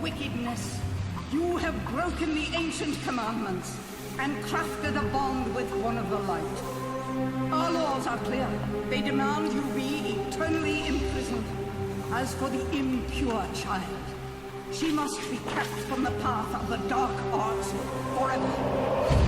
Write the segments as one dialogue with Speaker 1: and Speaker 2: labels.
Speaker 1: wickedness. You have broken the ancient commandments and crafted a bond with one of the light. Our laws are clear. They demand you be eternally imprisoned. As for the impure child, she must be kept from the path of the dark arts forever.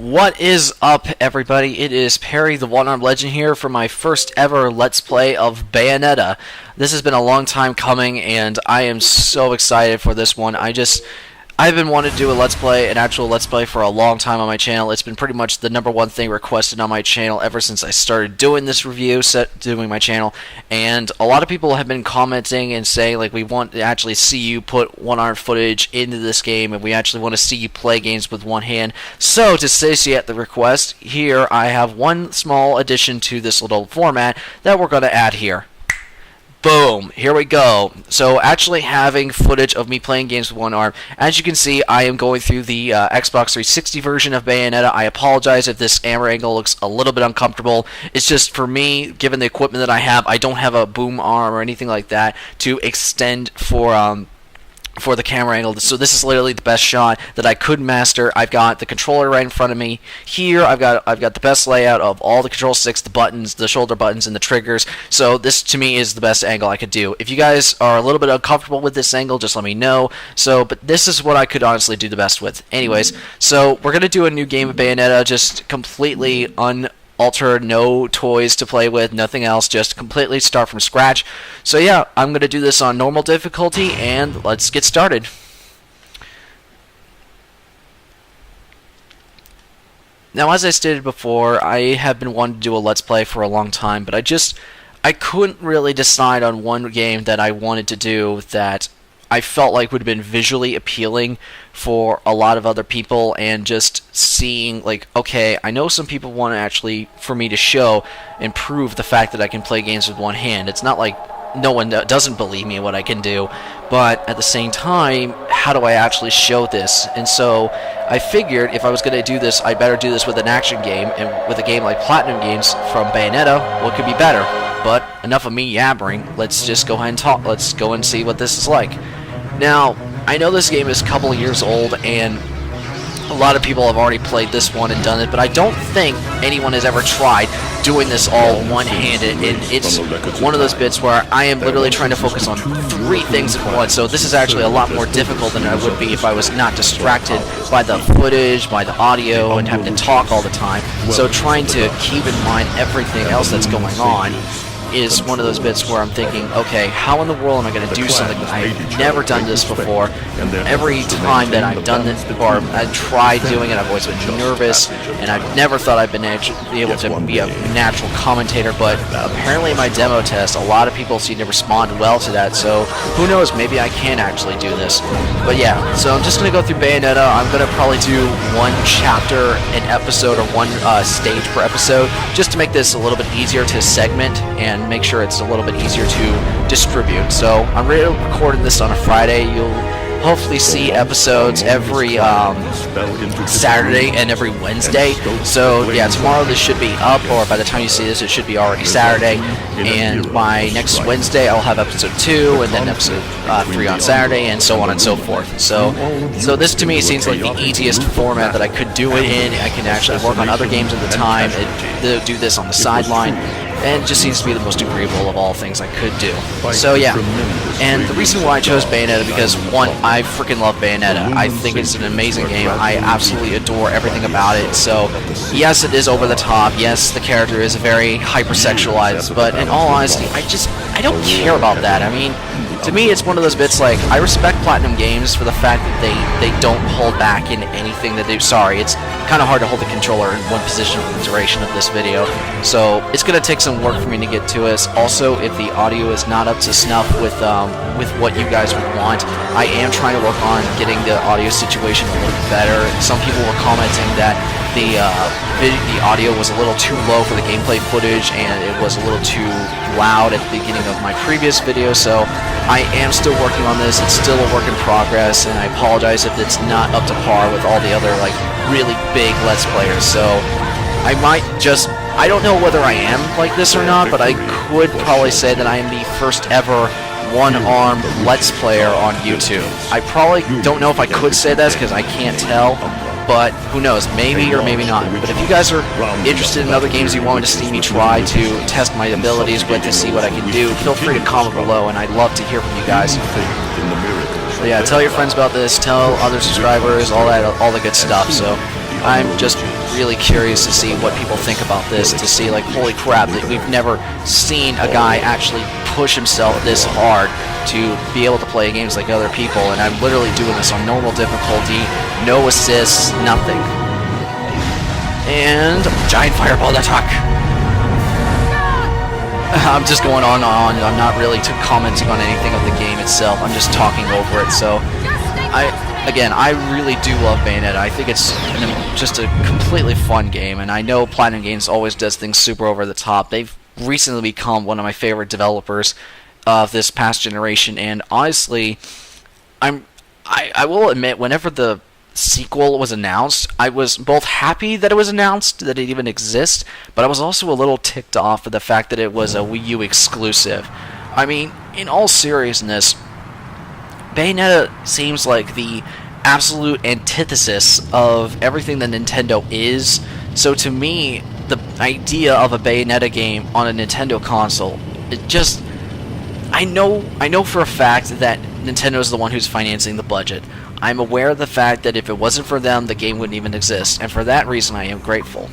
Speaker 2: What is up, everybody? It is Perry, the One-Armed Legend here for my first ever Let's Play of Bayonetta. This has been a long time coming, and I am so excited for this one. I've been wanting to do a Let's Play, an actual Let's Play, for a long time on my channel. It's been pretty much the #1 thing requested on my channel ever since I started doing this review, doing my channel. And a lot of people have been commenting and saying, like, we want to actually see you put one-armed footage into this game, and we actually want to see you play games with one hand. So, to satiate the request, here I have one small addition to this little format that we're going to add here. Boom, here we go. So actually having footage of me playing games with one arm. As you can see, I am going through the Xbox 360 version of Bayonetta. I apologize if this camera angle looks a little bit uncomfortable. It's just, for me, given the equipment that I have, I don't have a boom arm or anything like that to extend for the camera angle. So this is literally the best shot that I could master. I've got the controller right in front of me. Here I've got the best layout of all the control sticks, the buttons, the shoulder buttons, and the triggers. So this to me is the best angle I could do. If you guys are a little bit uncomfortable with this angle, just let me know. But this is what I could honestly do the best with. Anyways, so we're gonna do a new game of Bayonetta, just completely unaltered, no toys to play with, nothing else, just completely start from scratch. So yeah, I'm going to do this on normal difficulty, and let's get started. Now, as I stated before, I have been wanting to do a Let's Play for a long time, but I couldn't really decide on one game that I wanted to do that I felt like would have been visually appealing for a lot of other people, and just seeing, like, okay, I know some people want to actually, for me to show and prove the fact that I can play games with one hand. It's not like no one doesn't believe me what I can do, but at the same time, how do I actually show this? And so I figured if I was going to do this, I'd better do this with an action game, and with a game like Platinum Games from Bayonetta, what could be better? But enough of me yabbering, let's just go ahead and talk. Let's go and see what this is like. Now, I know this game is a couple of years old, and a lot of people have already played this one and done it, but I don't think anyone has ever tried doing this all one-handed, and it's one of those bits where I am literally trying to focus on 3 things at once, so this is actually a lot more difficult than it would be if I was not distracted by the footage, by the audio, and having to talk all the time. So trying to keep in mind everything else that's going on is one of those bits where I'm thinking, okay, how in the world am I going to do something that I've never done this before? Every time that I've done this, or I've tried doing it, I've always been nervous, and I've never thought I'd been able to be a natural commentator, but apparently in my demo test, a lot of people seem to respond well to that, so who knows, maybe I can actually do this. But yeah, so I'm just going to go through Bayonetta. I'm going to probably do one chapter an episode, or one stage per episode, just to make this a little bit easier to segment, and make sure it's a little bit easier to distribute. So I'm recording this on a Friday. You'll hopefully see episodes every Saturday and every Wednesday. So yeah, tomorrow this should be up, or by the time you see this, it should be already Saturday. And by next Wednesday, I'll have episode 2, and then episode 3 on Saturday, and so on and so forth. So this to me seems like the easiest format that I could do it in. I can actually work on other games at the time, and do this on the sideline. and it just seems to be the most agreeable of all things I could do. So yeah, and the reason why I chose Bayonetta, because one, I freaking love Bayonetta. I think it's an amazing game. I absolutely adore everything about it. So yes, it is over the top. Yes, the character is very hypersexualized, but in all honesty, I don't care about that. I mean, to me, it's one of those bits like, I respect Platinum Games for the fact that they don't hold back in anything that they do. Sorry, it's kind of hard to hold the controller in one position for the duration of this video, so it's going to take some work for me to get to us. Also, if the audio is not up to snuff with what you guys would want, I am trying to work on getting the audio situation a little better. Some people were commenting that the audio was a little too low for the gameplay footage, and it was a little too loud at the beginning of my previous video, so I am still working on this. It's still a work in progress, and I apologize if it's not up to par with all the other, like, really big Let's Players. So I don't know whether I am like this or not, but I could probably say that I am the first ever one-armed Let's Player on YouTube. I probably don't know if I could say that because I can't tell, but who knows, maybe or maybe not. But if you guys are interested in other games you want to see me try to test my abilities with, to see what I can do, feel free to comment below, and I'd love to hear from you guys. So yeah, tell your friends about this, tell other subscribers, all the good stuff. So I'm just really curious to see what people think about this, to see, like, holy crap, that we've never seen a guy actually push himself this hard to be able to play games like other people, and I'm literally doing this on normal difficulty, no assists, nothing. And giant fireball attack. I'm just going on and on. I'm not really commenting on anything of the game itself. I'm just talking over it. So I really do love Bayonetta. I think it's just a completely fun game, and I know Platinum Games always does things super over the top. They've recently become one of my favorite developers of this past generation, and honestly, I will admit, whenever the sequel was announced, I was both happy that it was announced, that it even exists, but I was also a little ticked off at the fact that it was a Wii U exclusive. I mean, in all seriousness, Bayonetta seems like the absolute antithesis of everything that Nintendo is, so to me, the idea of a Bayonetta game on a Nintendo console, it just... I know for a fact that Nintendo is the one who's financing the budget. I'm aware of the fact that if it wasn't for them, the game wouldn't even exist, and for that reason I am grateful.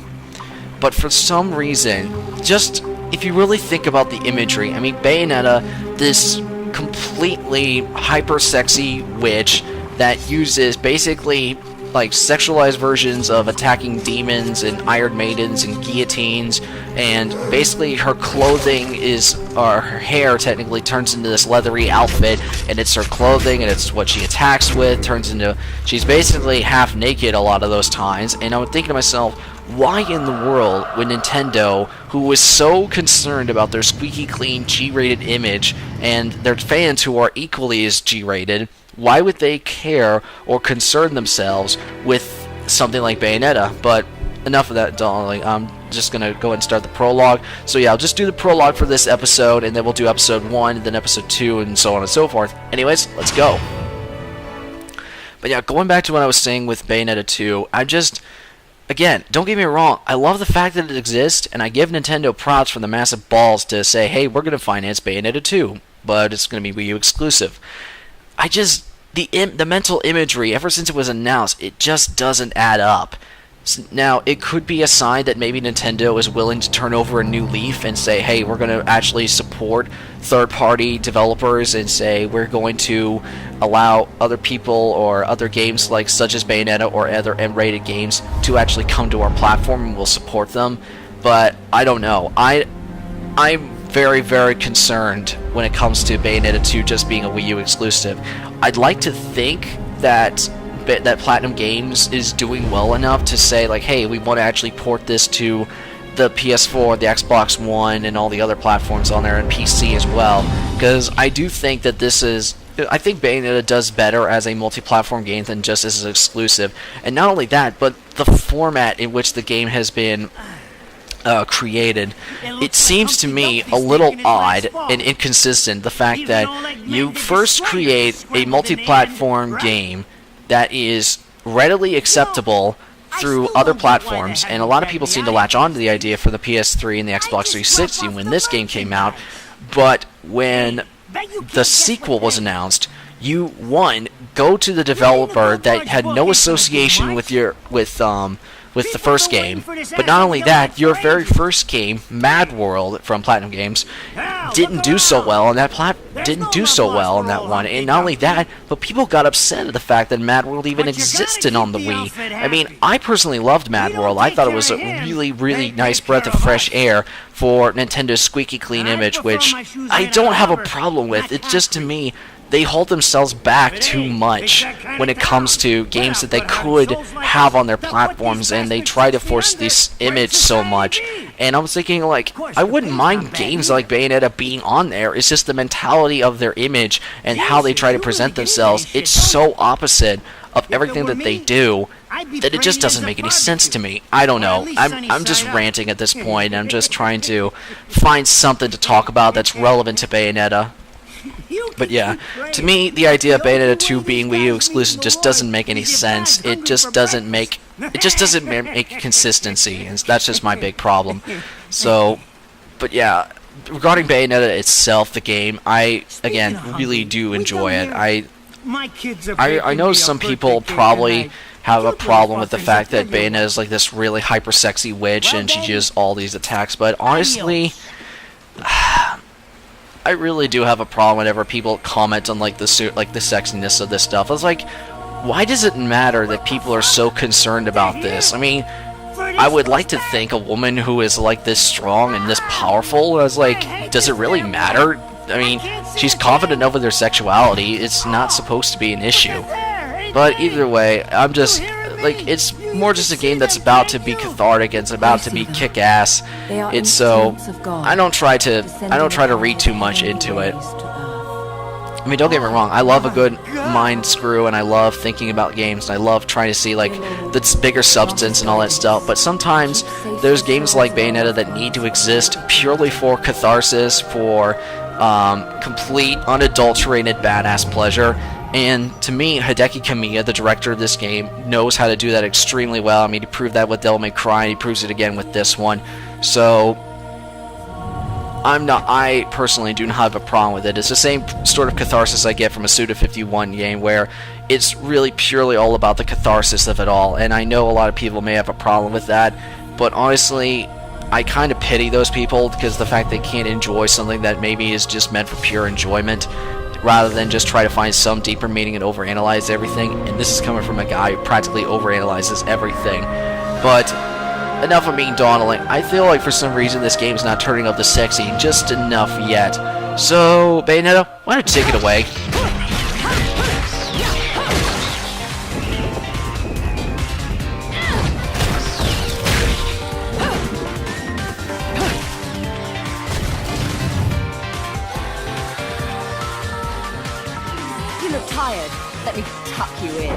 Speaker 2: But for some reason, just if you really think about the imagery, I mean, Bayonetta, this completely hyper-sexy witch that uses basically like sexualized versions of attacking demons and Iron Maidens and guillotines, and basically her clothing or her hair technically turns into this leathery outfit, and it's her clothing and it's what she attacks with, she's basically half naked a lot of those times, and I'm thinking to myself, why in the world would Nintendo, who was so concerned about their squeaky clean G-rated image, and their fans who are equally as G-rated, why would they care or concern themselves with something like Bayonetta? But enough of that, darling. I'm just going to go ahead and start the prologue. So yeah, I'll just do the prologue for this episode, and then we'll do episode 1, and then episode 2, and so on and so forth. Anyways, let's go. But yeah, going back to what I was saying with Bayonetta 2, again, don't get me wrong, I love the fact that it exists, and I give Nintendo props for the massive balls to say, hey, we're going to finance Bayonetta 2, but it's going to be Wii U exclusive. The mental imagery, ever since it was announced, it just doesn't add up. Now, it could be a sign that maybe Nintendo is willing to turn over a new leaf and say, hey, we're going to actually support third-party developers and say we're going to allow other people or other games like such as Bayonetta or other M-rated games to actually come to our platform and we'll support them. But I don't know. I'm very, very concerned when it comes to Bayonetta 2 just being a Wii U exclusive. I'd like to think that Platinum Games is doing well enough to say, like, hey, we want to actually port this to the PS4, the Xbox One, and all the other platforms on there, and PC as well. Because I do think that I think Bayonetta does better as a multi-platform game than just as an exclusive. And not only that, but the format in which the game has been created, it seems to me a little odd and inconsistent, the fact that you first create a multi-platform game that is readily acceptable through other platforms, and a lot of people seem to latch on to the idea for the PS3 and the Xbox 360 when this game came out, but when the sequel was announced, you, one, go to the developer that had no association with the first game, but not only that, your very first game, Mad World from Platinum Games, didn't do so well on that one, and not only that, but people got upset at the fact that Mad World even existed on the Wii. I mean, I personally loved Mad World. I thought it was a really, really nice breath of fresh air for Nintendo's squeaky clean image, which I don't have a problem with. It's just, to me, they hold themselves back too much when it comes to games that they could have on their platforms, and they try to force this image so much. And I was thinking, like, I wouldn't mind games like Bayonetta being on there. It's just the mentality of their image and how they try to present themselves. It's so opposite of everything that they do that it just doesn't make any sense to me. I don't know. I'm just ranting at this point. I'm just trying to find something to talk about that's relevant to Bayonetta. But yeah, to me, the idea of Bayonetta 2 being Wii U exclusive just doesn't make any sense. It just doesn't make consistency, and that's just my big problem. So, but yeah, regarding Bayonetta itself, the game, I really do enjoy it. I know some people probably have a problem with the fact that Bayonetta is like this really hyper sexy witch and she does all these attacks, but honestly, I really do have a problem whenever people comment on like the sexiness of this stuff. I was like, why does it matter that people are so concerned about this? I mean, I would like to think a woman who is like this strong and this powerful, I was like, does it really matter? I mean, she's confident enough with her sexuality, it's not supposed to be an issue. But either way, I'm just, like, it's more just a game that's about to be cathartic, and it's about to be kick-ass. It's so, I don't try to read too much into it. I mean, don't get me wrong, I love a good mind screw, and I love thinking about games, and I love trying to see, like, the bigger substance and all that stuff, but sometimes there's games like Bayonetta that need to exist purely for catharsis, for complete, unadulterated, badass pleasure, and to me, Hideki Kamiya, the director of this game, knows how to do that extremely well. I mean, he proved that with Devil May Cry, and he proves it again with this one, so I personally do not have a problem with it. It's the same sort of catharsis I get from a Suda51 game, where it's really purely all about the catharsis of it all, and I know a lot of people may have a problem with that, but honestly, I kind of pity those people, because the fact they can't enjoy something that maybe is just meant for pure enjoyment, rather than just try to find some deeper meaning and overanalyze everything, and this is coming from a guy who practically overanalyzes everything. But enough of me dawdling. I feel like for some reason this game's not turning up the sexy just enough yet. So, Bayonetta, why don't you take it away?
Speaker 3: You look tired. Let me tuck you in.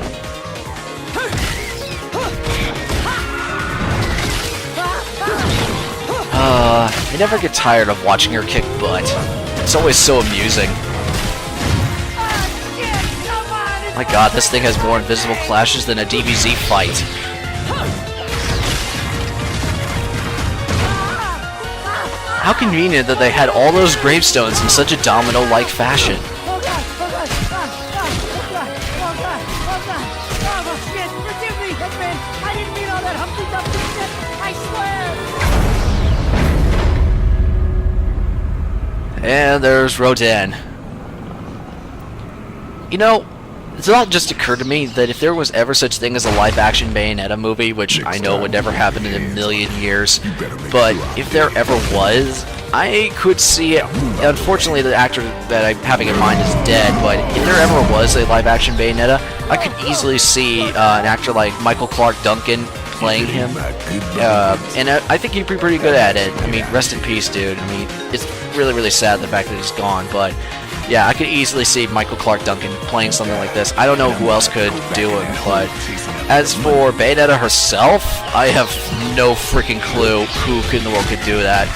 Speaker 2: I never get tired of watching her kick butt. It's always so amusing. My god, this thing has more invisible clashes than a DBZ fight. How convenient that they had all those gravestones in such a domino-like fashion. And there's Rodin. You know, it's not just occurred to me that if there was ever such thing as a live-action Bayonetta movie, which I know would never happen in a million years, but if there ever was, I could see it. Unfortunately, the actor that I'm having in mind is dead, but if there ever was a live-action Bayonetta, I could easily see an actor like Michael Clark Duncan playing him, and I think he'd be pretty good at it. I mean, rest in peace, dude. I mean, it's really, really sad the fact that he's gone, but yeah, I could easily see Michael Clark Duncan playing something like this. I don't know who else could do it, but as for Bayonetta herself, I have no freaking clue who in the world could do that.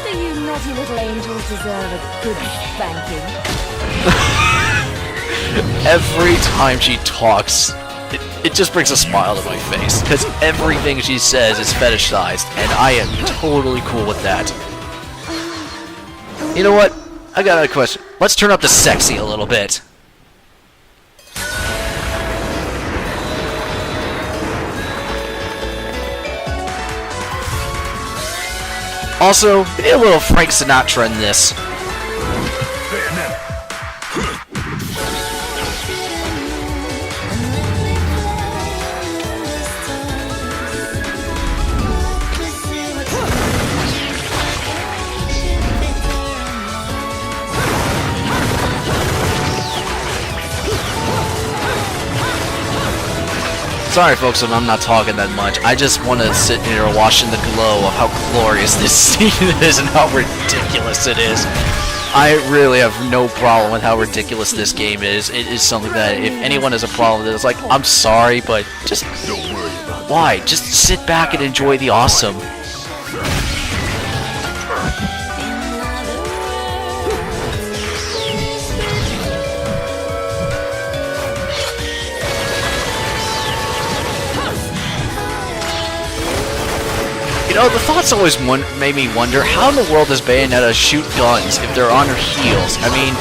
Speaker 3: Do you naughty little angels deserve a good spanking?
Speaker 2: Every time she talks, it just brings a smile to my face, because everything she says is fetishized, and I am totally cool with that. You know what? I got a question. Let's turn up the sexy a little bit. Also, we need a little Frank Sinatra in this. Sorry folks if I'm not talking that much. I just want to sit here watching the glow of how glorious this scene is and how ridiculous it is. I really have no problem with how ridiculous this game is. It is something that if anyone has a problem with it, it's like, I'm sorry, but just don't worry about it. Why? Just sit back and enjoy the awesome. You know, the thoughts always made me wonder, how in the world does Bayonetta shoot guns if they're on her heels? I mean,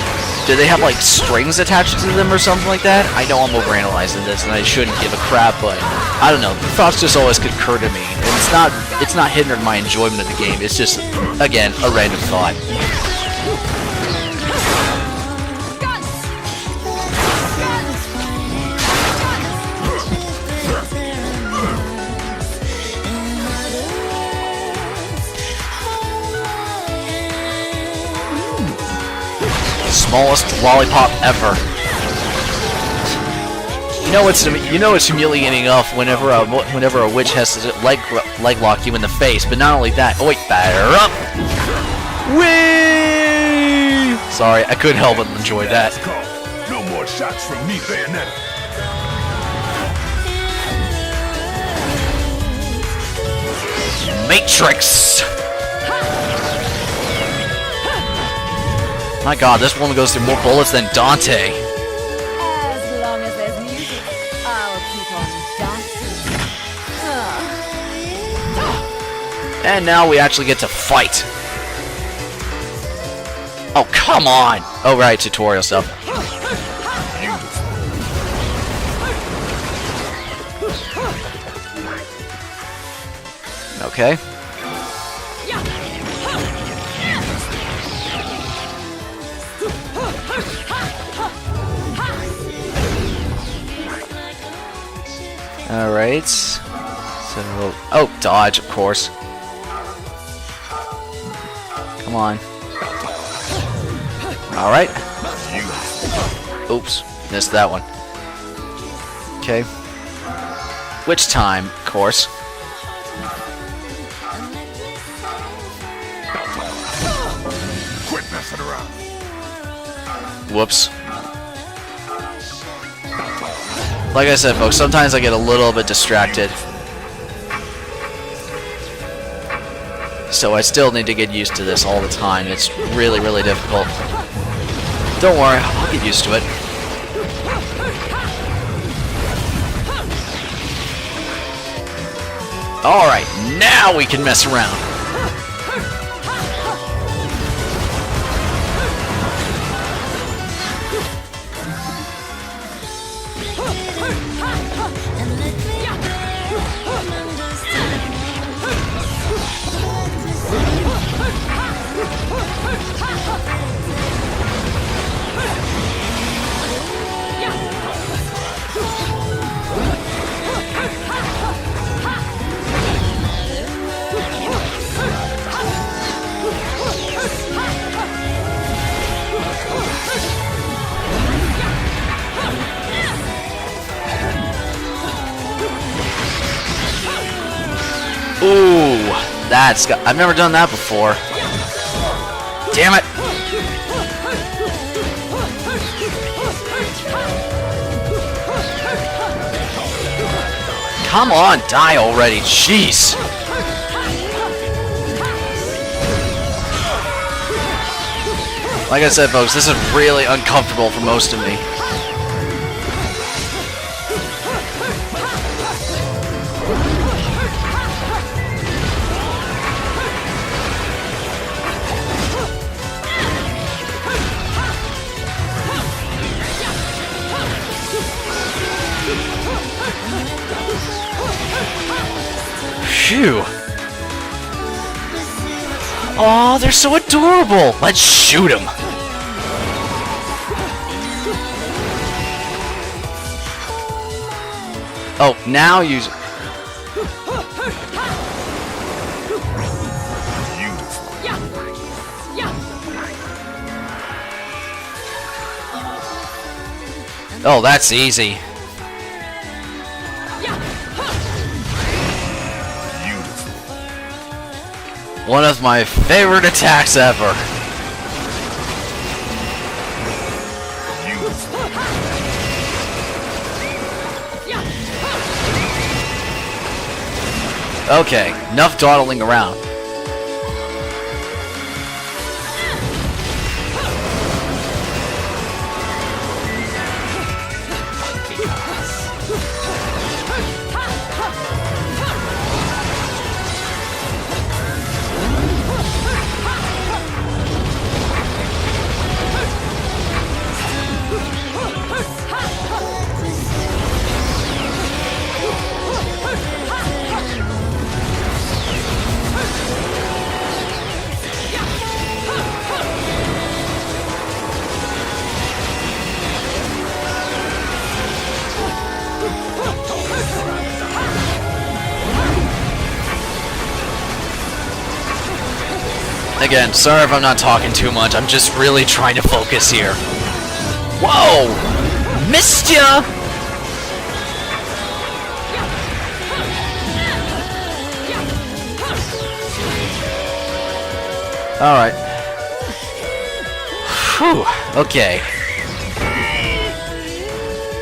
Speaker 2: do they have, like, strings attached to them or something like that? I know I'm overanalyzing this, and I shouldn't give a crap, but I don't know. The thoughts just always concur to me. And it's not hindering my enjoyment of the game. It's just, again, a random thought. Smallest lollipop ever. You know it's humiliating enough whenever a witch has to leg lock you in the face, but not only that. Oh wait, batter up. Whee! Sorry, I couldn't help but enjoy that.
Speaker 4: No more shots from me, Bayonetta.
Speaker 2: Matrix. My god, this woman goes through more bullets than Dante.
Speaker 3: As long as there's music, I'll keep on dancing.
Speaker 2: And now we actually get to fight. Oh, come on! Oh, right, tutorial stuff. Okay. Alright. So... oh, dodge, of course. Come on. Alright. Oops. Missed that one. Okay. Which time, of course.
Speaker 4: Quit messing around.
Speaker 2: Whoops. Like I said, folks, sometimes I get a little bit distracted. So I still need to get used to this all the time. It's really, really difficult. Don't worry, I'll get used to it. Alright, now we can mess around. Ooh, I've never done that before. Damn it! Come on, die already, jeez! Like I said, folks, this is really uncomfortable for most of me. Phew. Oh, they're so adorable. Let's shoot them. Oh, now use. Oh, that's easy. One of my favorite attacks ever. Okay, enough dawdling around. Again, sorry if I'm not talking too much. I'm just really trying to focus here. Whoa! Missed ya! Alright. Whew. Okay.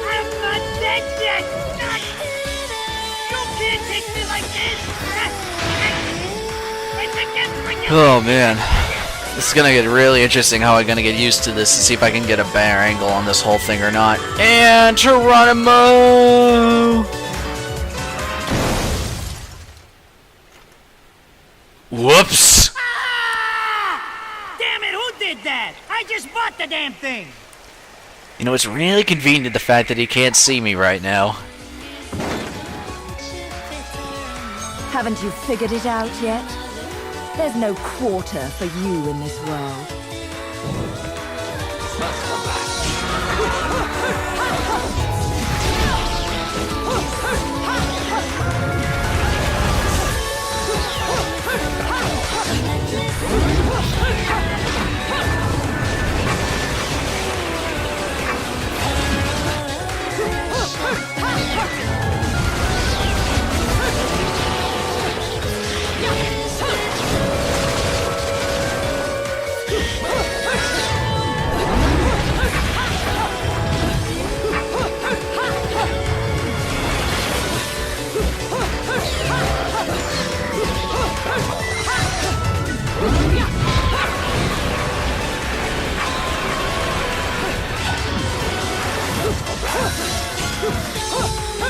Speaker 5: I'm not dead yet! You can't take me like this!
Speaker 2: Oh man. This is gonna get really interesting how I'm gonna get used to this and see if I can get a better angle on this whole thing or not. And Geronimo! Whoops!
Speaker 5: Damn it, who did that? I just bought the damn thing!
Speaker 2: You know, it's really convenient the fact that he can't see me right now.
Speaker 3: Haven't you figured it out yet? There's no quarter for you in this world.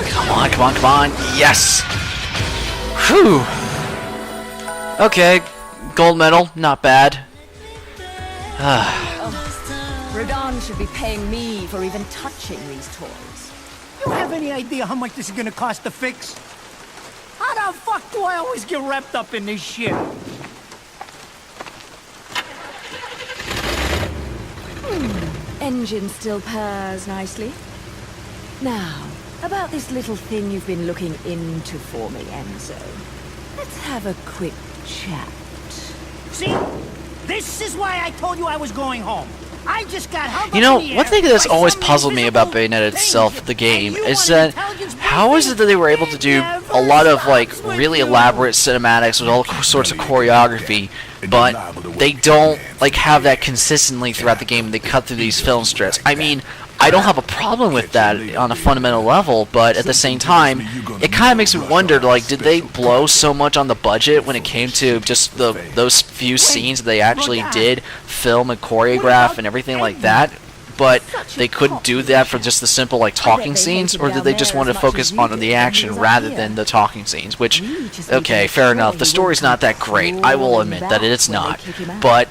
Speaker 2: Come on, come on, come on. Yes! Whew! Okay, gold medal, not bad.
Speaker 3: Rodin should be paying me for even touching these toys.
Speaker 5: You have any idea how much this is gonna cost to fix? How the fuck do I always get wrapped up in this shit?
Speaker 3: Engine still purrs nicely. Now, about this little thing you've been looking into for me, Enzo. Let's have a quick chat.
Speaker 5: See? This is why I told you I was going home. I just got hung
Speaker 2: You know,
Speaker 5: up in the
Speaker 2: one
Speaker 5: air
Speaker 2: thing that's
Speaker 5: by
Speaker 2: always
Speaker 5: some
Speaker 2: puzzled me about
Speaker 5: invisible
Speaker 2: Bayonetta itself,
Speaker 5: danger.
Speaker 2: the game,
Speaker 5: And you
Speaker 2: is
Speaker 5: want
Speaker 2: that
Speaker 5: intelligence
Speaker 2: how is it that they were able to do a lot of like really elaborate cinematics with all sorts of choreography, but they don't like have that consistently throughout the game. They cut through these film strips. I mean, I don't have a problem with that on a fundamental level, but at the same time, it kind of makes me wonder, like, did they blow so much on the budget when it came to just those few scenes that they actually did film and choreograph and everything like that, but they couldn't do that for just the simple, like, talking scenes, or did they just want to focus on the action rather than the talking scenes, which, okay, fair enough, the story's not that great, I will admit that it's not, but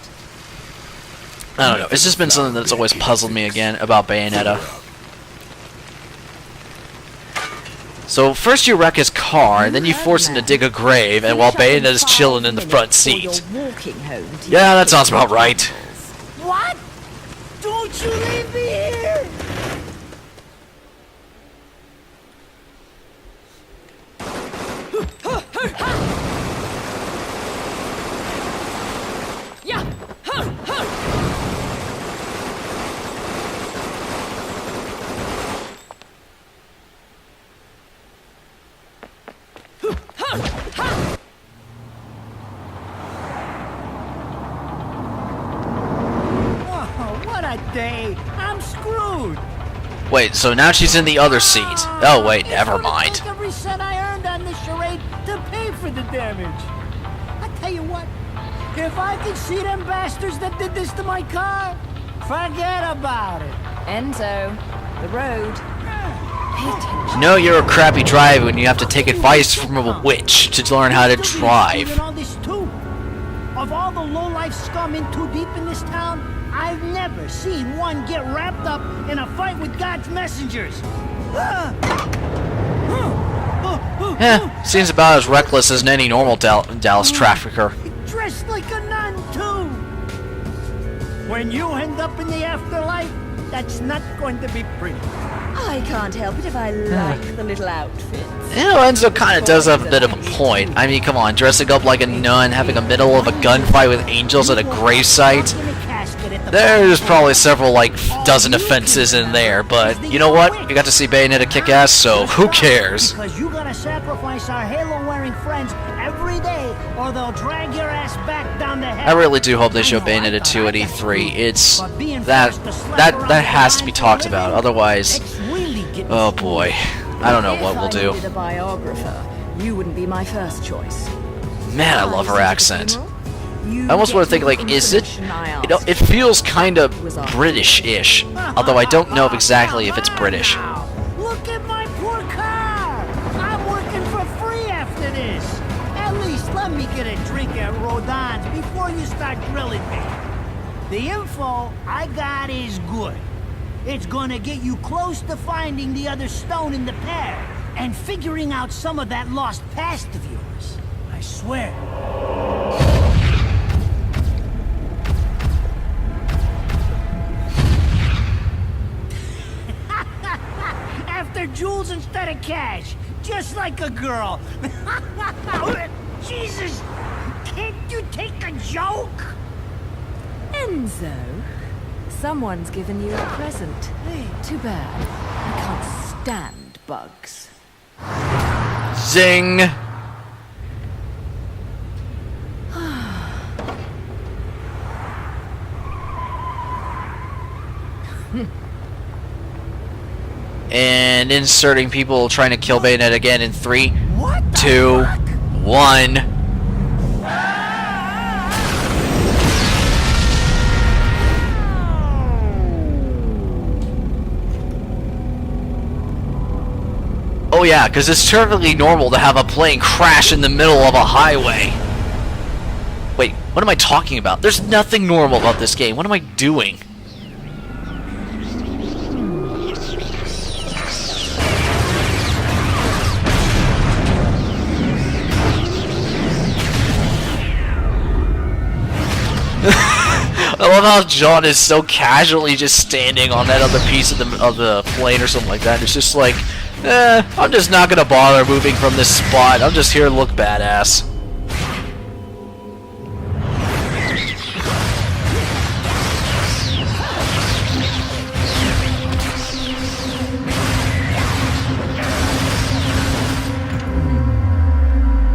Speaker 2: I don't know, it's just been something that's always puzzled me again about Bayonetta. So first you wreck his car, and then you force him to dig a grave, and while Bayonetta's chilling in the front seat. Yeah, that sounds about right.
Speaker 5: What? Don't you leave me here! Oh, what a day! I'm screwed!
Speaker 2: Wait, so now she's in the other seat. Oh wait, never mind.
Speaker 5: Take every cent I earned on this charade to pay for the damage. I tell you what, if I could see them bastards that did this to my car, forget about it.
Speaker 3: Enzo, the road. Pay attention.
Speaker 2: No, you're a crappy driver when you have to take advice from a witch to learn how to drive.
Speaker 5: Doing all this too. Of all the low-life scum in too deep in this town, I've never seen one get wrapped up in a fight with God's messengers.
Speaker 2: Seems about as reckless as any normal Dallas trafficker.
Speaker 5: Dressed like a nun, too. When you end up in the afterlife, that's not going to be pretty.
Speaker 3: I can't help it if I like the little outfits.
Speaker 2: You know, Enzo kind of does have a bit of a point. I mean, come on, dressing up like a nun, having a middle of a gunfight with angels at a gravesite. There's probably several, like, dozen offenses in there, but you know what? You got to see Bayonetta kick ass, so who cares?
Speaker 5: Because you gotta sacrifice our halo-wearing friends every day, or they'll drag your ass back down the
Speaker 2: I
Speaker 5: hell.
Speaker 2: really do hope they show Bayonetta 2 at E3. It's that has to be talked about. Otherwise, oh boy, I don't know what we'll do.
Speaker 3: If I needed a biographer, you wouldn't be my first choice.
Speaker 2: Man, I love her accent. I almost want to think, like, is it? You know, it feels kind of British-ish. Although I don't know exactly if it's British.
Speaker 5: Look at my poor car! I'm working for free after this. At least let me get a drink at Rodon's before you start grilling me. The info I got is good. It's gonna get you close to finding the other stone in the pair and figuring out some of that lost past of yours. I swear. After jewels instead of cash, just like a girl. Jesus, can't you take a joke?
Speaker 3: Enzo, someone's given you a present. Too bad. I can't stand bugs.
Speaker 2: Zing! And inserting people trying to kill Bayonetta again in 3, 2, 1. Oh yeah, because it's perfectly normal to have a plane crash in the middle of a highway. Wait, what am I talking about? There's nothing normal about this game. What am I doing? I love how John is so casually just standing on that other piece of the plane or something like that. It's just like, I'm just not gonna bother moving from this spot. I'm just here to look badass.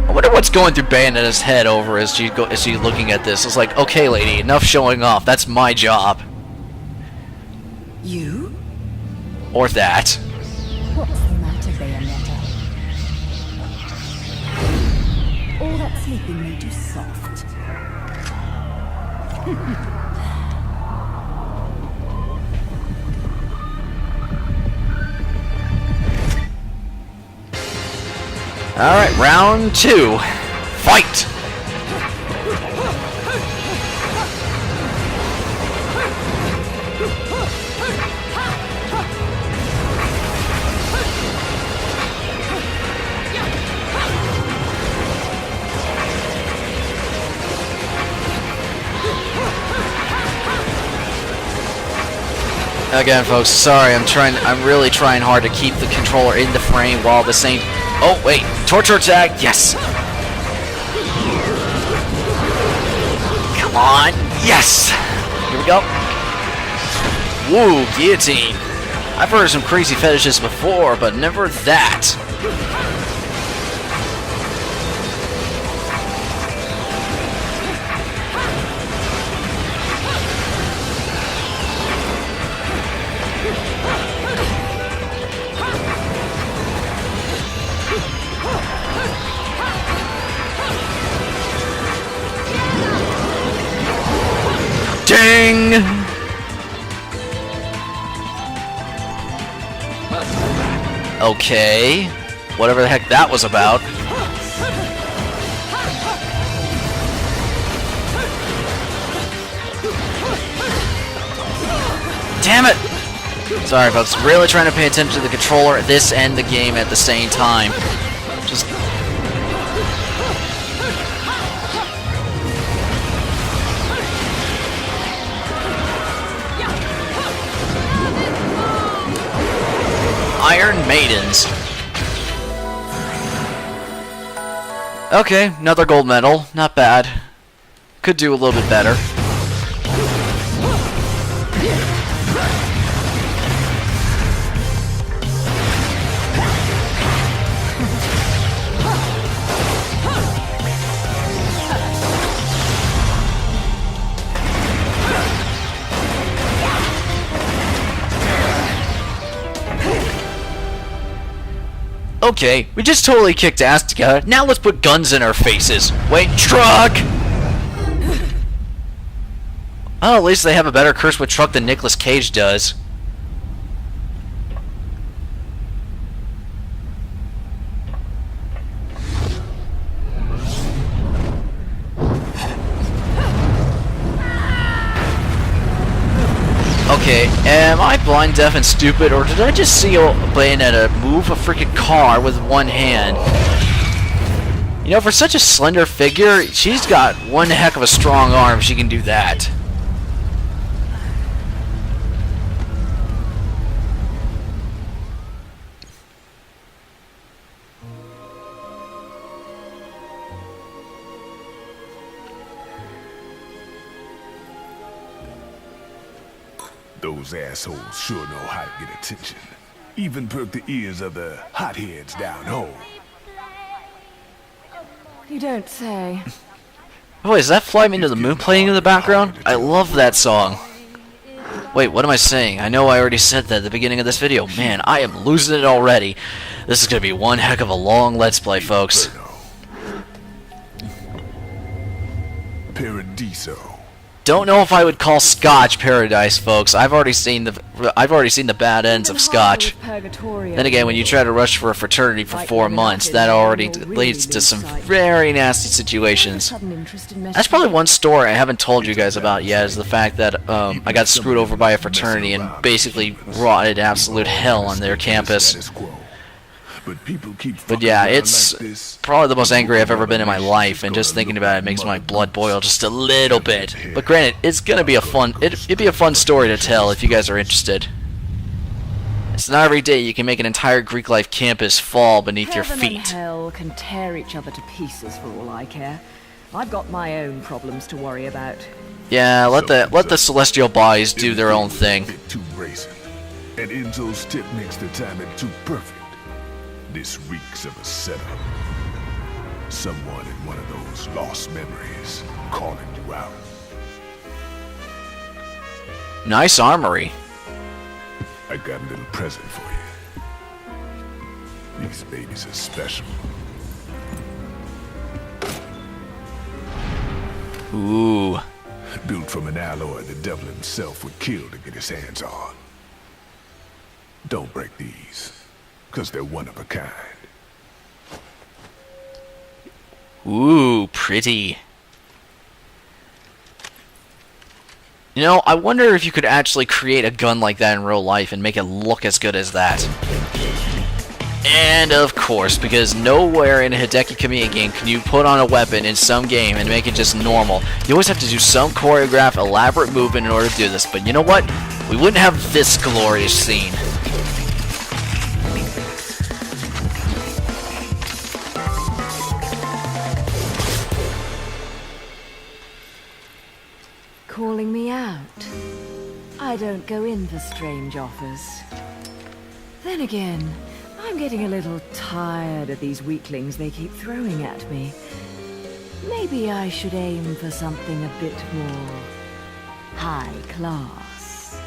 Speaker 2: I wonder what's going through Bayonetta's head over as she's looking at this. It's like, okay, lady, enough showing off. That's my job.
Speaker 3: You?
Speaker 2: Or that.
Speaker 3: What's the matter, Bayonetta? All that sleeping made you soft.
Speaker 2: Alright, round 2. Fight! Again, folks, sorry, I'm really trying hard to keep the controller in the frame while the same... Oh, wait, torture attack, yes! Come on, yes! Here we go. Woo, guillotine. I've heard of some crazy fetishes before, but never that. Ding! Okay. Whatever the heck that was about. Damn it! Sorry folks, really trying to pay attention to the controller, this and the game at the same time. Just... Iron Maidens. Okay, another gold medal. Not bad. Could do a little bit better. Okay, we just totally kicked ass together. Now let's put guns in our faces. Wait, truck! Oh, at least they have a better curse with truck than Nicolas Cage does. Okay, am I blind, deaf, and stupid, or did I just see Bayonetta move a freaking car with one hand? You know, for such a slender figure, she's got one heck of a strong arm if she can do that.
Speaker 4: Those assholes sure know how to get attention. Even perk the ears of the hotheads down home.
Speaker 3: You don't say.
Speaker 2: Oh, is that Fly Me to the Moon playing in the background? I love that song. Wait, what am I saying? I know I already said that at the beginning of this video. Man, I am losing it already. This is going to be one heck of a long Let's Play, folks.
Speaker 4: Paradiso.
Speaker 2: Don't know if I would call Scotch paradise, folks. I've already seen the bad ends of Scotch. Then again, when you try to rush for a fraternity for 4 months, that already leads to some very nasty situations. That's probably one story I haven't told you guys about yet, is the fact that I got screwed over by a fraternity and basically wrought absolute hell on their campus. But yeah, it's probably the most angry I've ever been in my life, and just thinking about it makes my blood boil just a little bit. But granted, it's gonna be a fun it'd be a fun story to tell if you guys are interested. It's not every day you can make an entire Greek life campus fall beneath your
Speaker 3: Heaven and
Speaker 2: feet.
Speaker 3: hell can tear each other to pieces for all I care. I've got my own problems to worry about.
Speaker 2: Yeah, let the celestial bodies do their own thing.
Speaker 4: Too bracing. And Enzo's tip makes the timing too perfect. This reeks of a setup. Someone in one of those lost memories calling you out.
Speaker 2: Nice armory.
Speaker 4: I got a little present for you. These babies are special.
Speaker 2: Ooh.
Speaker 4: Built from an alloy the devil himself would kill to get his hands on. Don't break these. 'Cause they're one of a kind.
Speaker 2: Ooh, pretty. You know, I wonder if you could actually create a gun like that in real life and make it look as good as that. And of course, because nowhere in a Hideki Kamiya game can you put on a weapon in some game and make it just normal. You always have to do some choreographed, elaborate movement in order to do this. But you know what? we wouldn't have this glorious scene.
Speaker 3: Calling me out. I don't go in for strange offers. Then again, I'm getting a little tired of these weaklings they keep throwing at me. Maybe I should aim for something a bit more high class.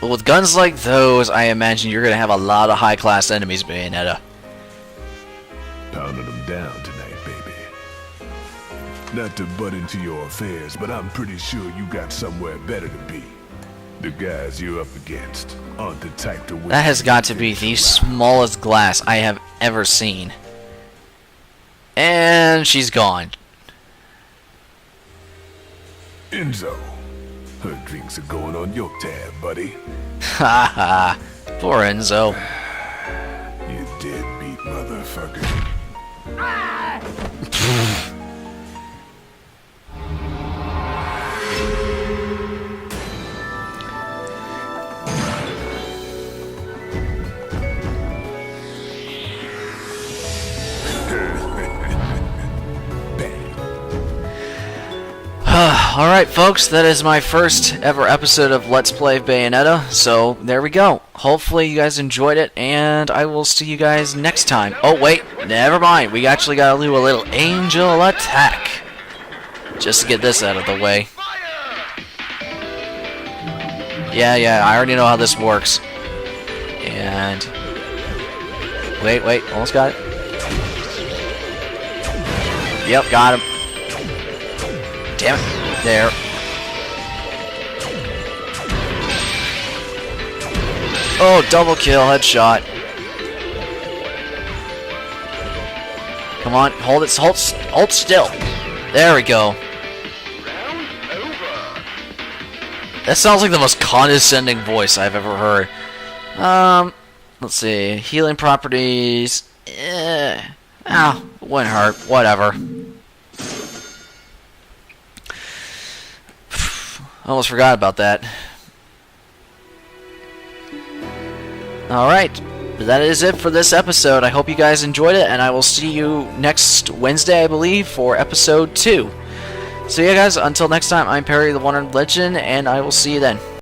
Speaker 2: Well, with guns like those, I imagine you're gonna have a lot of high-class enemies, Bayonetta.
Speaker 4: Pounding them down tonight, baby. Not to butt into your affairs, but I'm pretty sure you got somewhere better to be. The guys you're up against aren't the type to win.
Speaker 2: That has got to be the smallest glass I have ever seen. And she's gone.
Speaker 4: Enzo, her drinks are going on your tab, buddy.
Speaker 2: Ha ha. Poor Enzo.
Speaker 4: You deadbeat motherfucker.
Speaker 2: Alright folks, that is my first ever episode of Let's Play Bayonetta, so there we go. Hopefully you guys enjoyed it, and I will see you guys next time. Oh wait, never mind, we actually gotta do a little angel attack. Just to get this out of the way. Yeah, I already know how this works. And... Wait, almost got it. Yep, got him. Damn it. There. Oh, double kill, headshot. Come on, hold it, hold still. There we go. That sounds like the most condescending voice I've ever heard. Let's see. Healing properties. Wouldn't hurt. Whatever. Almost forgot about that. Alright, but that is it for this episode. I hope you guys enjoyed it, and I will see you next Wednesday, I believe, for episode 2. So yeah, guys, until next time, I'm Perry the Wonder Legend, and I will see you then.